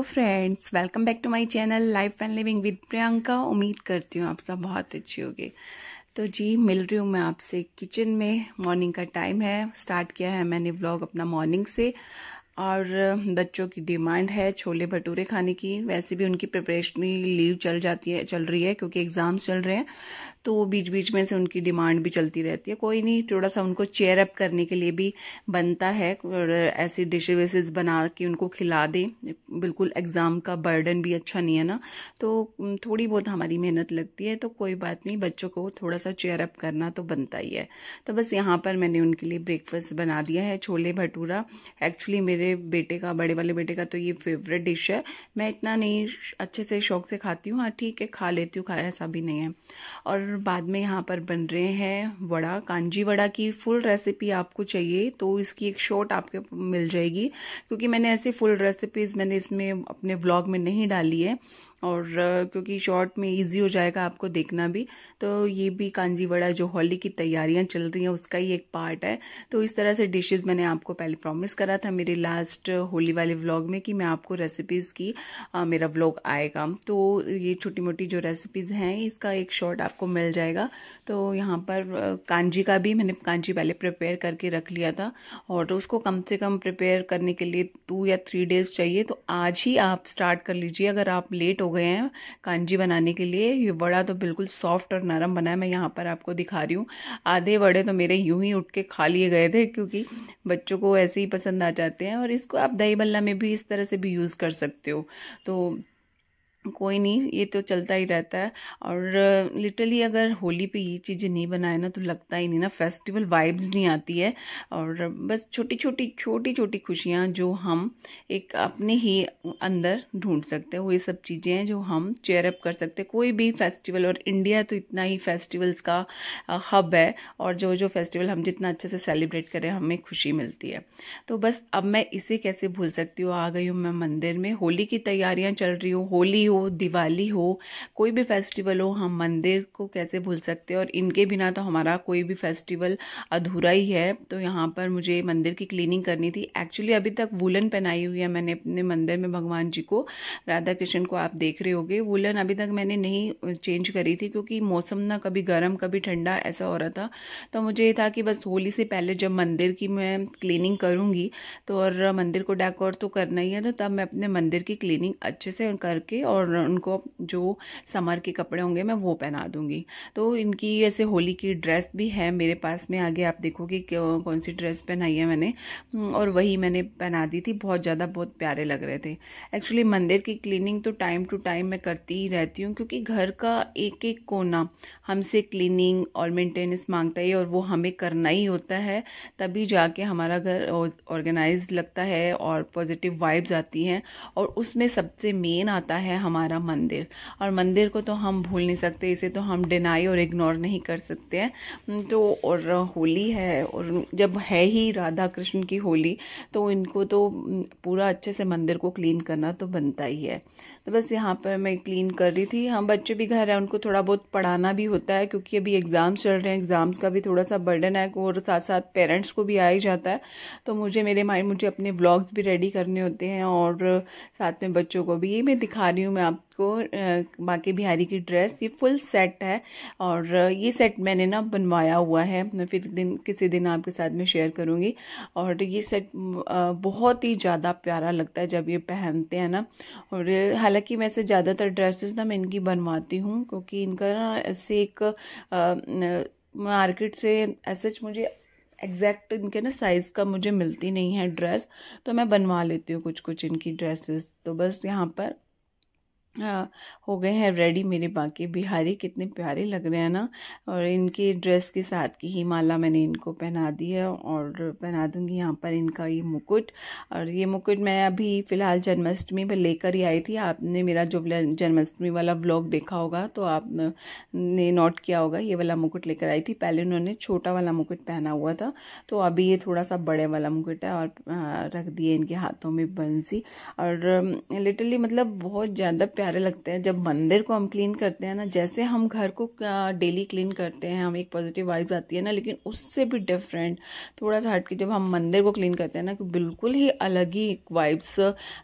Hello friends, welcome back to my channel life and living with Priyanka. उम्मीद करती हूँ आप सब बहुत अच्छी होगी। तो जी, मिल रही हूँ मैं आपसे किचन में। मॉर्निंग का टाइम है, स्टार्ट किया है मैंने व्लॉग अपना मॉर्निंग से। और बच्चों की डिमांड है छोले भटूरे खाने की। वैसे भी उनकी प्रिपरेशनली लीव चल रही है क्योंकि एग्ज़ाम्स चल रहे हैं, तो बीच बीच में से उनकी डिमांड भी चलती रहती है। कोई नहीं, थोड़ा सा उनको चेयर अप करने के लिए भी बनता है और ऐसी डिशेज वेसेस बना के उनको खिला दें। बिल्कुल एग्ज़ाम का बर्डन भी अच्छा नहीं है ना, तो थोड़ी बहुत हमारी मेहनत लगती है, तो कोई बात नहीं, बच्चों को थोड़ा सा चेयर अप करना तो बनता ही है। तो बस यहाँ पर मैंने उनके लिए ब्रेकफास्ट बना दिया है, छोले भटूरा। एक्चुअली मेरे बेटे का, बड़े वाले बेटे का तो ये फेवरेट डिश है। मैं इतना नहीं अच्छे से शौक से खाती हूँ, हाँ ठीक है खा लेती हूँ, खाया ऐसा भी नहीं है। और बाद में यहाँ पर बन रहे हैं वड़ा। कांजी वड़ा की फुल रेसिपी आपको चाहिए तो इसकी एक शॉर्ट आपके मिल जाएगी, क्योंकि मैंने ऐसे फुल रेसिपीज मैंने इसमें अपने व्लॉग में नहीं डाली है, और क्योंकि शॉर्ट में इजी हो जाएगा आपको देखना भी। तो ये भी कांजी वड़ा जो होली की तैयारियां चल रही हैं उसका ही एक पार्ट है। तो इस तरह से डिशेस मैंने आपको पहले प्रॉमिस करा था मेरे लास्ट होली वाले व्लॉग में कि मैं आपको रेसिपीज़ की मेरा व्लॉग आएगा। तो ये छोटी मोटी जो रेसिपीज़ हैं इसका एक शॉर्ट आपको मिल जाएगा। तो यहाँ पर कांजी का भी मैंने कांजी पहले प्रिपेयर करके रख लिया था, और उसको कम से कम प्रिपेयर करने के लिए 2 या 3 डेज चाहिए। तो आज ही आप स्टार्ट कर लीजिए अगर आप लेट हो गए हैं कांजी बनाने के लिए। ये वड़ा तो बिल्कुल सॉफ्ट और नरम बना है, मैं यहाँ पर आपको दिखा रही हूँ। आधे वड़े तो मेरे यूं ही उठ के खा लिए गए थे, क्योंकि बच्चों को ऐसे ही पसंद आ जाते हैं। और इसको आप दही बल्ला में भी इस तरह से भी यूज़ कर सकते हो, तो कोई नहीं, ये तो चलता ही रहता है। और लिटरली अगर होली पे ये चीज़ें नहीं बनाए ना तो लगता ही नहीं ना, फेस्टिवल वाइब्स नहीं आती है। और बस छोटी छोटी खुशियाँ जो हम एक अपने ही अंदर ढूंढ सकते हैं, वो ये सब चीज़ें हैं जो हम चेयर अप कर सकते हैं कोई भी फेस्टिवल। और इंडिया तो इतना ही फेस्टिवल्स का हब है, और जो जो फेस्टिवल हम जितना अच्छे से सेलिब्रेट करें हमें खुशी मिलती है। तो बस अब मैं इसे कैसे भूल सकती हूँ, आ गई हूँ मैं मंदिर में। होली की तैयारियां चल रही हो, होली हो, दिवाली हो, कोई भी फेस्टिवल हो, हम मंदिर को कैसे भूल सकते हैं। और इनके बिना तो हमारा कोई भी फेस्टिवल अधूरा ही है। तो यहाँ पर मुझे मंदिर की क्लीनिंग करनी थी। एक्चुअली अभी तक वुलन पहनाई हुई है मैंने अपने मंदिर में भगवान जी को, राधा कृष्ण को आप देख रहे होगे। वुलन अभी तक मैंने नहीं चेंज करी थी, क्योंकि मौसम ना कभी गर्म कभी ठंडा ऐसा हो रहा था। तो मुझे ये था कि बस होली से पहले जब मंदिर की मैं क्लीनिंग करूँगी तो, और मंदिर को डेकोर तो करना ही है, तो तब मैं अपने मंदिर की क्लीनिंग अच्छे से करके और उनको जो समर के कपड़े होंगे मैं वो पहना दूंगी। तो इनकी ऐसे होली की ड्रेस भी है मेरे पास में, आगे आप देखोगे कौन सी ड्रेस पहनाई है मैंने, और वही मैंने पहना दी थी। बहुत प्यारे लग रहे थे। एक्चुअली मंदिर की क्लीनिंग तो टाइम टू टाइम मैं करती ही रहती हूँ, क्योंकि घर का एक एक कोना हमसे क्लीनिंग और मेंटेनेंस मांगता है, और वो हमें करना ही होता है, तभी जाके हमारा घर ऑर्गेनाइज लगता है और पॉजिटिव वाइब्स आती हैं। और उसमें सबसे मेन आता है हमारा मंदिर, और मंदिर को तो हम भूल नहीं सकते, इसे तो हम डिनाई और इग्नोर नहीं कर सकते हैं। तो और होली है, और जब है ही राधा कृष्ण की होली, तो इनको तो पूरा अच्छे से मंदिर को क्लीन करना तो बनता ही है। तो बस यहाँ पर मैं क्लीन कर रही थी। हम बच्चे भी घर है, उनको थोड़ा बहुत पढ़ाना भी होता है, क्योंकि अभी एग्जाम्स चल रहे हैं, एग्जाम्स का भी थोड़ा सा बर्डन है, और साथ साथ पेरेंट्स को भी आ ही जाता है। तो मुझे अपने व्लॉग्स भी रेडी करने होते हैं, और साथ में बच्चों को भी। ये मैं दिखा रही हूँ मैं आपको बांके बिहारी की ड्रेस, ये फुल सेट है, और ये सेट मैंने ना बनवाया हुआ है, मैं फिर किसी दिन आपके साथ में शेयर करूँगी। और ये सेट बहुत ही ज़्यादा प्यारा लगता है जब ये पहनते हैं ना। और हालांकि वैसे ज़्यादातर ड्रेसेस ना मैं इनकी बनवाती हूँ, क्योंकि इनका ना ऐसे एक मार्केट से ऐसे मुझे एग्जैक्ट इनके ना साइज़ का मुझे मिलती नहीं है ड्रेस, तो मैं बनवा लेती हूँ कुछ कुछ इनकी ड्रेसेस। तो बस यहाँ पर हो गए हैं रेडी मेरे बांके बिहारी। कितने प्यारे लग रहे हैं ना। और इनकी ड्रेस के साथ की ही माला मैंने इनको पहना दी है, और पहना दूंगी यहाँ पर इनका ये मुकुट। और ये मुकुट मैं अभी फ़िलहाल जन्माष्टमी में लेकर ही आई थी। आपने मेरा जो जन्माष्टमी वाला व्लॉग देखा होगा तो आपने नोट किया होगा, ये वाला मुकुट लेकर आई थी। पहले उन्होंने छोटा वाला मुकुट पहना हुआ था, तो अभी ये थोड़ा सा बड़े वाला मुकुट है, और रख दिए इनके हाथों में बंसी। और लिटरली मतलब बहुत ज़्यादा प्यारे लगते हैं। जब मंदिर को हम क्लीन करते हैं ना, जैसे हम घर को डेली क्लीन करते हैं, हमें एक पॉजिटिव वाइब्स आती है ना, लेकिन उससे भी डिफरेंट थोड़ा सा हट के जब हम मंदिर को क्लीन करते हैं ना, कि बिल्कुल ही अलग ही वाइब्स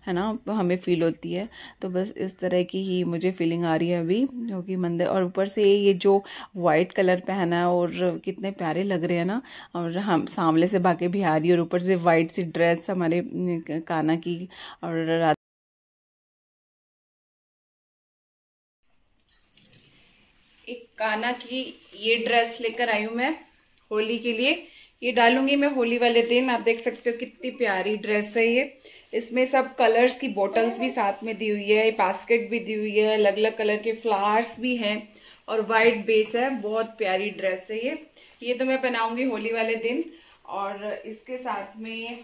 है ना हमें फील होती है। तो बस इस तरह की ही मुझे फीलिंग आ रही है अभी, क्योंकि मंदिर, और ऊपर से ये जो वाइट कलर पहना है और कितने प्यारे लग रहे हैं ना, और हम सामने से बाकी भी आ रही है, और ऊपर से वाइट सी ड्रेस हमारे काना की। और एक काना की ये ड्रेस लेकर आई हूँ मैं होली के लिए। ये डालूंगी मैं होली वाले दिन। आप देख सकते हो कितनी प्यारी ड्रेस है ये। इसमें सब कलर्स की बॉटल्स भी साथ में दी हुई है, बास्केट भी दी हुई है, अलग अलग कलर के फ्लावर्स भी हैं, और वाइट बेस है। बहुत प्यारी ड्रेस है ये तो मैं पहनाऊंगी होली वाले दिन। और इसके साथ में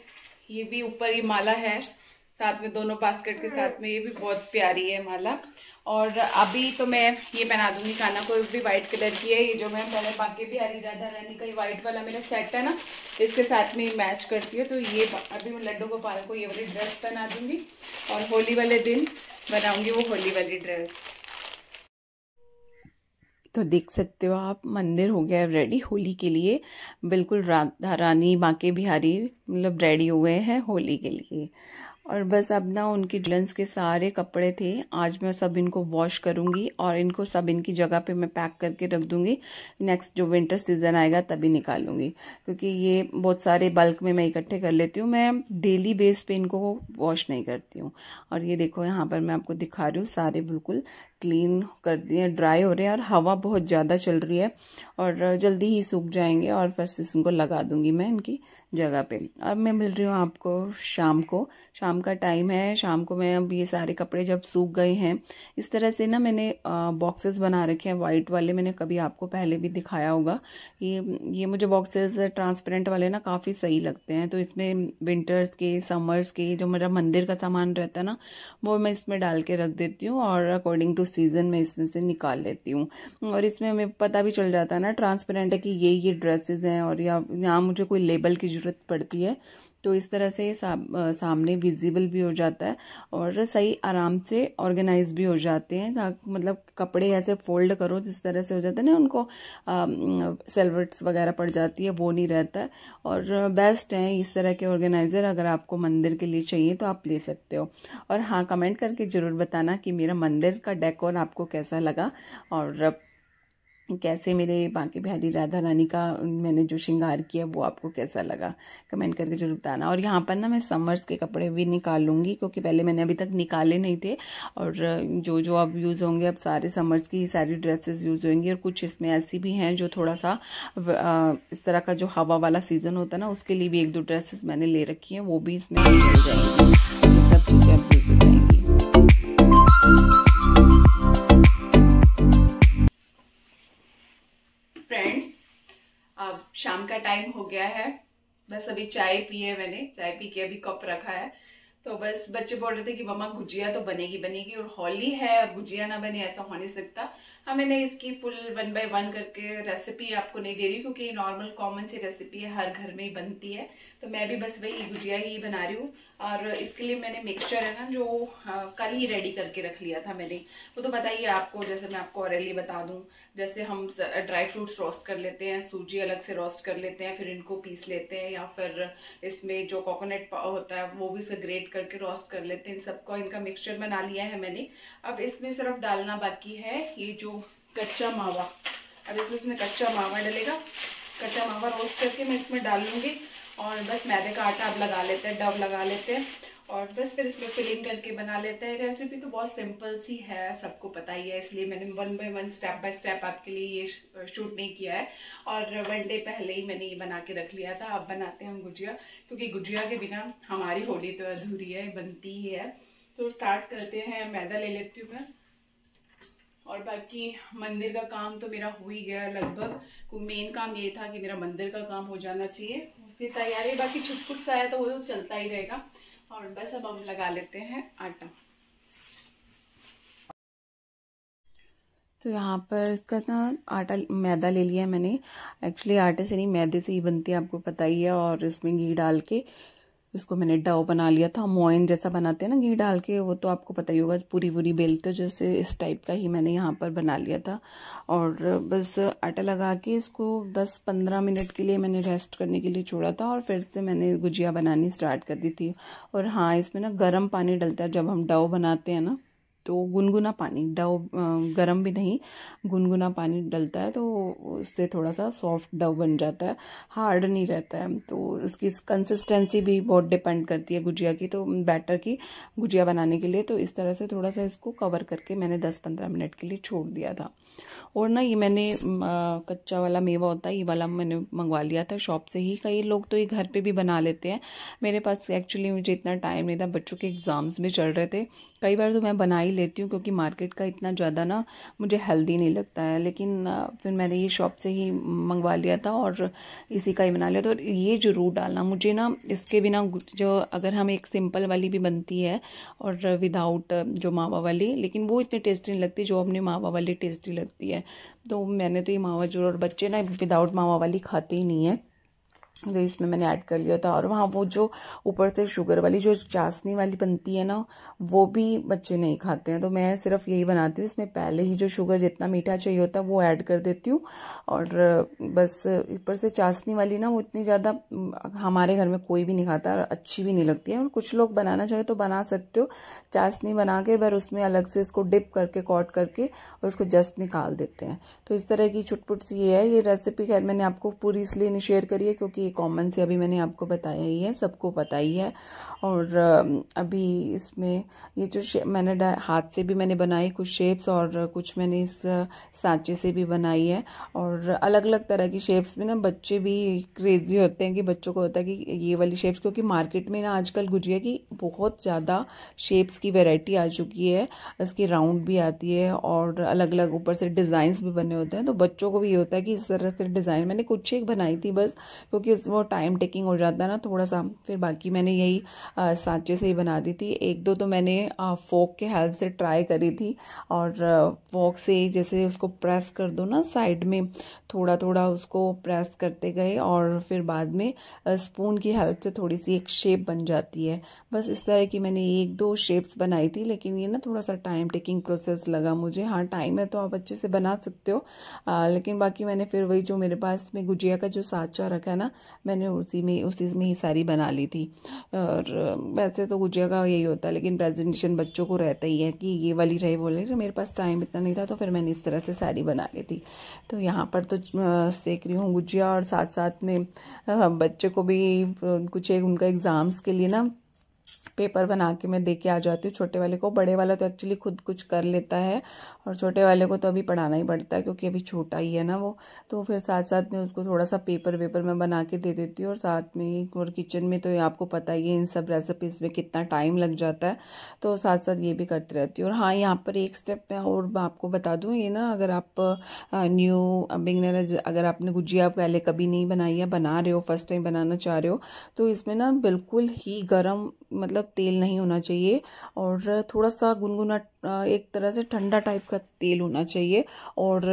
ये भी ऊपर ही माला है, साथ में दोनों बास्केट के साथ में, ये भी बहुत प्यारी है माला। और अभी तो मैं ये पहना दूंगी काना को, भी व्हाइट कलर की है। ये जो मैं पहले बाकी बिहारी राधा रानी का ये व्हाइट वाला मेरा सेट है ना, इसके साथ में मैच करती है। तो ये अभी मैं लड्डू गोपाल को ये वाली ड्रेस पहना दूंगी, और होली वाले दिन बनाऊंगी वो होली वाली ड्रेस। तो देख सकते हो आप, मंदिर हो गया रेडी होली के लिए। बिल्कुल राधा रानी बांके बिहारी मतलब रेडी हुए हैं होली के लिए। और बस अब ना उनकी जेंट्स के सारे कपड़े थे, आज मैं सब इनको वॉश करूंगी और इनको सब इनकी जगह पे मैं पैक करके रख दूंगी। नेक्स्ट जो विंटर सीजन आएगा तभी निकालूंगी, क्योंकि ये बहुत सारे बल्क में मैं इकट्ठे कर लेती हूँ। मैं डेली बेस पे इनको वॉश नहीं करती हूँ। और ये देखो यहाँ पर मैं आपको दिखा रही हूँ, सारे बिल्कुल क्लीन कर दिए, ड्राई हो रहे हैं, और हवा बहुत ज़्यादा चल रही है और जल्दी ही सूख जाएंगे। और बस इनको लगा दूंगी मैं इनकी जगह पे। अब मैं मिल रही हूँ आपको शाम को। शाम का टाइम है, शाम को मैं अब ये सारे कपड़े जब सूख गए हैं, इस तरह से ना मैंने बॉक्सेस बना रखे हैं वाइट वाले। मैंने कभी आपको पहले भी दिखाया होगा। ये मुझे बॉक्सेस ट्रांसपेरेंट वाले ना काफ़ी सही लगते हैं। तो इसमें विंटर्स के, समर्स के जो मेरा मंदिर का सामान रहता है ना, वो मैं इसमें डाल के रख देती हूँ, और अकॉर्डिंग टू सीजन में इसमें से निकाल लेती हूँ। और इसमें हमें पता भी चल जाता है ना, ट्रांसपेरेंट है कि ये ड्रेसेस हैं, और या यहाँ मुझे कोई लेबल की जरूरत पड़ती है तो इस तरह से सामने विजिबल भी हो जाता है, और सही आराम से ऑर्गेनाइज भी हो जाते हैं। मतलब कपड़े ऐसे फोल्ड करो जिस तरह से हो जाते हैं ना, उनको सेलवेट्स वगैरह पड़ जाती है, वो नहीं रहता है। और बेस्ट है इस तरह के ऑर्गेनाइजर, अगर आपको मंदिर के लिए चाहिए तो आप ले सकते हो। और हाँ, कमेंट करके जरूर बताना कि मेरा मंदिर का डेकोर आपको कैसा लगा, और कैसे मेरे बांके बिहारी राधा रानी का मैंने जो श्रृंगार किया वो आपको कैसा लगा, कमेंट करके जरूर बताना। और यहाँ पर ना मैं समर्स के कपड़े भी निकाल लूँगी, क्योंकि पहले मैंने अभी तक निकाले नहीं थे। और जो जो अब यूज़ होंगे, अब सारे समर्स की सारी ड्रेसेस यूज़ होंगी। और कुछ इसमें ऐसी भी हैं जो थोड़ा सा इस तरह का जो हवा वाला सीजन होता है ना, उसके लिए भी एक दो ड्रेसेस मैंने ले रखी हैं, वो भी इसमें मिल जाएंगी। सब चीज़ें अब यूज हो जाएंगी। फ्रेंड्स, अब शाम का टाइम हो गया है। बस अभी चाय पी है मैंने, चाय पी के अभी कप रखा है। तो बस बच्चे बोल रहे थे कि मम्मा गुजिया तो बनेगी बनेगी, और होली है और गुजिया ना बने ऐसा हो नहीं सकता। हाँ, मैंने इसकी फुल 1 by 1 करके रेसिपी आपको नहीं दे रही, क्योंकि नॉर्मल कॉमन सी रेसिपी है, हर घर में ही बनती है। तो मैं भी बस वही गुजिया ही बना रही हूँ। और इसके लिए मैंने मिक्सचर है ना, जो कल ही रेडी करके रख लिया था मैंने, वो तो बताइए आपको। जैसे मैं आपको ऑरेली बता दूं, जैसे हम ड्राई फ्रूट्स रोस्ट कर लेते हैं, सूजी अलग से रोस्ट कर लेते हैं, फिर इनको पीस लेते हैं, या फिर इसमें जो कोकोनट होता है वो भी से ग्रेट करके रोस्ट कर लेते हैं। इन सबको इनका मिक्सचर बना लिया है मैंने। अब इसमें सिर्फ डालना बाकी है ये जो कच्चा मावा। अब इसमें कच्चा मावा डलेगा, कच्चा मावा रोस्ट करके मैं इसमें डाल लूंगी। और बस मैदे का आटा अब लगा लेते हैं, डव लगा लेते हैं, और बस फिर इसमें फिलिंग करके बना लेते हैं। रेसिपी तो बहुत सिंपल सी है, सबको पता ही है, इसलिए मैंने 1 by 1 स्टेप बाय स्टेप आपके लिए ये शूट नहीं किया है। और 1 डे पहले ही मैंने ये बना के रख लिया था। अब बनाते हैं हम गुजिया, क्योंकि गुजिया के बिना हमारी होली तो अधूरी है, बनती ही है। तो स्टार्ट करते हैं। मैदा ले लेती हूँ मैं, और बाकी मंदिर का काम तो मेरा हो ही गया लगभग। मेन काम ये था कि मेरा मंदिर का काम हो जाना चाहिए, उसकी तैयारी बाकी छुटपुट सा है तो वो चलता ही रहेगा। और बस अब हम लगा लेते हैं आटा। तो यहाँ पर इसका ना आटा मैदा ले लिया मैंने। एक्चुअली आटे से नहीं, मैदे से ही बनती है, आपको पता ही है। और इसमें घी डाल के इसको मैंने डो बना लिया था, मोइन जैसा बनाते हैं ना घी डाल के, वो तो आपको पता ही होगा, पूरी पूरी बेलते जैसे, इस टाइप का ही मैंने यहाँ पर बना लिया था। और बस आटा लगा के इसको 10-15 मिनट के लिए मैंने रेस्ट करने के लिए छोड़ा था और फिर से मैंने गुजिया बनानी स्टार्ट कर दी थी। और हाँ, इसमें ना गर्म पानी डलता है जब हम डो बनाते हैं ना, तो गुनगुना पानी, डो गरम भी नहीं, गुनगुना पानी डलता है तो उससे थोड़ा सा सॉफ्ट डो बन जाता है, हार्ड नहीं रहता है। तो उसकी कंसिस्टेंसी भी बहुत डिपेंड करती है गुजिया की, तो बैटर की गुजिया बनाने के लिए। तो इस तरह से थोड़ा सा इसको कवर करके मैंने 10-15 मिनट के लिए छोड़ दिया था। और ना ये मैंने कच्चा वाला मेवा होता है, ये वाला मैंने मंगवा लिया था शॉप से ही। कई लोग तो ये घर पे भी बना लेते हैं, मेरे पास एक्चुअली मुझे इतना टाइम नहीं था, बच्चों के एग्ज़ाम्स भी चल रहे थे। कई बार तो मैं बना ही लेती हूँ क्योंकि मार्केट का इतना ज़्यादा ना मुझे हेल्दी नहीं लगता है, लेकिन फिर मैंने ये शॉप से ही मंगवा लिया था और इसी का ही बना लिया था। और ये ज़रूर डालना, मुझे ना इसके बिना जो, अगर हम एक सिंपल वाली भी बनती है और विदाउट जो मावा वाली, लेकिन वो इतनी टेस्टी नहीं लगती जो अपने मावा वाली टेस्टी लगती है। तो मैंने तो ये मावा जरूर, और बच्चे ना विदाउट मावा वाली खाते ही नहीं है, तो इसमें मैंने ऐड कर लिया था। और वहाँ वो जो ऊपर से शुगर वाली जो चाशनी वाली बनती है ना, वो भी बच्चे नहीं खाते हैं, तो मैं सिर्फ यही बनाती हूँ, इसमें पहले ही जो शुगर जितना मीठा चाहिए होता है वो ऐड कर देती हूँ। और बस ऊपर से चाशनी वाली ना वो इतनी ज़्यादा हमारे घर में कोई भी नहीं खाता और अच्छी भी नहीं लगती है। और कुछ लोग बनाना चाहे तो बना सकते हो, चाशनी बना के फिर उसमें अलग से इसको डिप करके कॉट करके और उसको जस्ट निकाल देते हैं। तो इस तरह की चुटपुट सी ये है। ये रेसिपी खैर मैंने आपको पूरी इसलिए नहीं शेयर करी है क्योंकि कॉमन से अभी मैंने आपको बताया ही है, सबको पता ही है। और अभी इसमें ये जो मैंने हाथ से भी मैंने बनाई कुछ शेप्स, और कुछ मैंने इस सांचे से भी बनाई है। और अलग अलग तरह की शेप्स में ना बच्चे भी क्रेजी होते हैं, कि बच्चों को होता है कि ये वाली शेप्स, क्योंकि मार्केट में ना आजकल गुजिया की बहुत ज़्यादा शेप्स की वैरायटी आ चुकी है, इसकी राउंड भी आती है और अलग अलग ऊपर से डिज़ाइंस भी बने होते हैं। तो बच्चों को भी ये होता है कि इस तरह के डिज़ाइन, मैंने कुछ एक बनाई थी बस, क्योंकि वो टाइम टेकिंग हो जाता है ना थोड़ा सा, फिर बाकी मैंने यही सांचे से ही बना दी थी। एक दो तो मैंने फोक के हेल्प से ट्राई करी थी, और फोक से जैसे उसको प्रेस कर दो ना साइड में, थोड़ा थोड़ा उसको प्रेस करते गए और फिर बाद में स्पून की हेल्प से थोड़ी सी एक शेप बन जाती है। बस इस तरह की मैंने 1-2 शेप्स बनाई थी, लेकिन ये ना थोड़ा सा टाइम टेकिंग प्रोसेस लगा मुझे। हाँ, टाइम है तो आप अच्छे से बना सकते हो, लेकिन बाकी मैंने फिर वही जो मेरे पास में गुजिया का जो सांचा रखा है ना, मैंने उसी में ही सारी बना ली थी। और वैसे तो गुजिया का यही होता है, लेकिन प्रेजेंटेशन बच्चों को रहता ही है कि ये वाली रहे वो रहे, मेरे पास टाइम इतना नहीं था तो फिर मैंने इस तरह से सारी बना ली थी। तो यहाँ पर तो सेक रही हूँ गुजिया, और साथ साथ में बच्चे को भी कुछ एक उनका एग्ज़ाम्स के लिए ना पेपर बना के मैं दे के आ जाती हूँ छोटे वाले को। बड़े वाला तो एक्चुअली खुद कुछ कर लेता है, और छोटे वाले को तो अभी पढ़ाना ही पड़ता है क्योंकि अभी छोटा ही है ना वो। तो फिर साथ साथ में उसको थोड़ा सा पेपर मैं बना के दे देती हूँ। और साथ में और किचन में तो आपको पता ही है इन सब रेसिपीज़ में कितना टाइम लग जाता है, तो साथ साथ ये भी करती रहती हूँ। और हाँ, यहाँ पर एक स्टेप मैं और आपको बता दूँ, ये ना अगर आप न्यू बिगनर, अगर आपने गुजिया पहले कभी नहीं बनाई है, बना रहे हो, फर्स्ट टाइम बनाना चाह रहे हो, तो इसमें ना बिल्कुल ही गर्म मतलब तेल नहीं होना चाहिए, और थोड़ा सा गुनगुना एक तरह से ठंडा टाइप का तेल होना चाहिए। और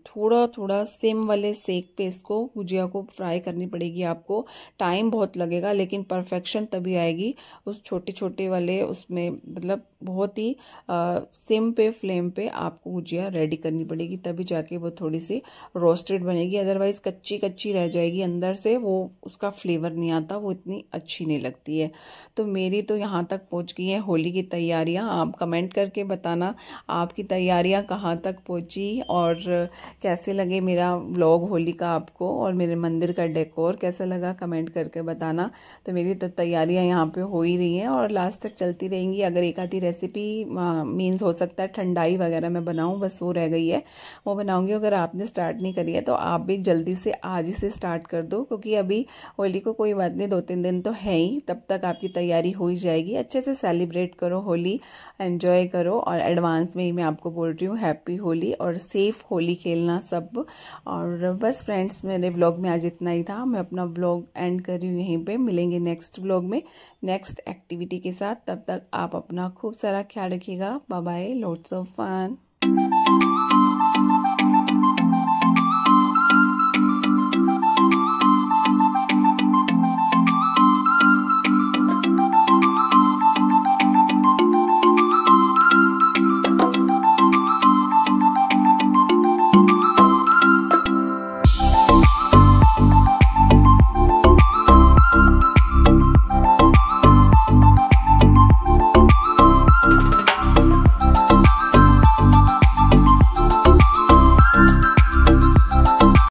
थोड़ा थोड़ा सिम वाले सेक पे इसको गुजिया को फ्राई करनी पड़ेगी आपको। टाइम बहुत लगेगा लेकिन परफेक्शन तभी आएगी उस छोटे छोटे वाले उसमें, मतलब बहुत ही सिम पे फ्लेम पे आपको गुजिया रेडी करनी पड़ेगी, तभी जाके वो थोड़ी सी रोस्टेड बनेगी। अदरवाइज कच्ची कच्ची रह जाएगी अंदर से, वो उसका फ्लेवर नहीं आता, वो इतनी अच्छी नहीं लगती है। तो मेरी तो यहाँ तक पहुँच गई है होली की तैयारियाँ। आप कमेंट करके बताना आपकी तैयारियाँ कहाँ तक पहुँची, और कैसे लगे मेरा व्लॉग होली का आपको, और मेरे मंदिर का डेकोर कैसा लगा कमेंट करके बताना। तो मेरी तो तैयारियाँ यहाँ पे हो ही रही हैं और लास्ट तक चलती रहेंगी। अगर एक आधी रेसिपी मीन्स हो सकता है ठंडाई वगैरह मैं बनाऊँ, बस वो रह गई है, वो बनाऊँगी। अगर आपने स्टार्ट नहीं करी है तो आप भी जल्दी से आज ही से स्टार्ट कर दो, क्योंकि अभी होली को कोई बात नहीं, 2-3 दिन तो है ही, तब तक आपकी तैयारी हो ही जाएगी। अच्छे से सेलिब्रेट करो होली, एंजॉय करो। और एडवांस में ही मैं आपको बोल रही हूँ हैप्पी होली, और सेफ होली खेलना सब। और बस फ्रेंड्स, मेरे व्लॉग में आज इतना ही था। मैं अपना व्लॉग एंड कर रही हूँ यहीं पे। मिलेंगे नेक्स्ट व्लॉग में नेक्स्ट एक्टिविटी के साथ। तब तक आप अपना खूब सारा ख्याल रखिएगा। Bye bye, lots of fun.